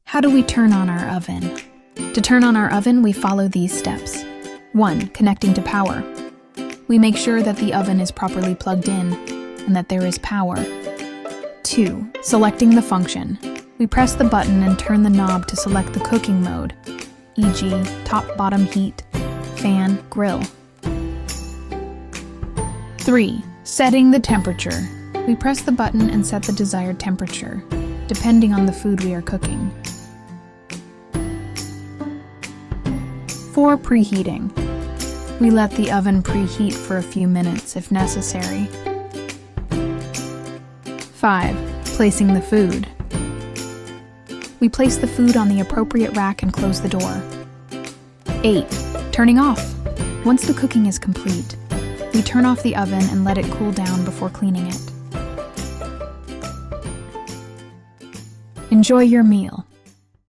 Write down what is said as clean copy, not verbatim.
How do we turn on our oven? To turn on our oven, we follow these steps. 1. Connecting to power. We make sure that the oven is properly plugged in and that there is power. 2. Selecting the function. We press the button and turn the knob to select the cooking mode, e.g. top, bottom heat, fan, grill. 3. Setting the temperature. We press the button and set the desired temperature, depending on the food we are cooking. 4. Preheating. We let the oven preheat for a few minutes if necessary. 5. Placing the food. We place the food on the appropriate rack and close the door. 8. Turning off. Once the cooking is complete, we turn off the oven and let it cool down before cleaning it. Enjoy your meal.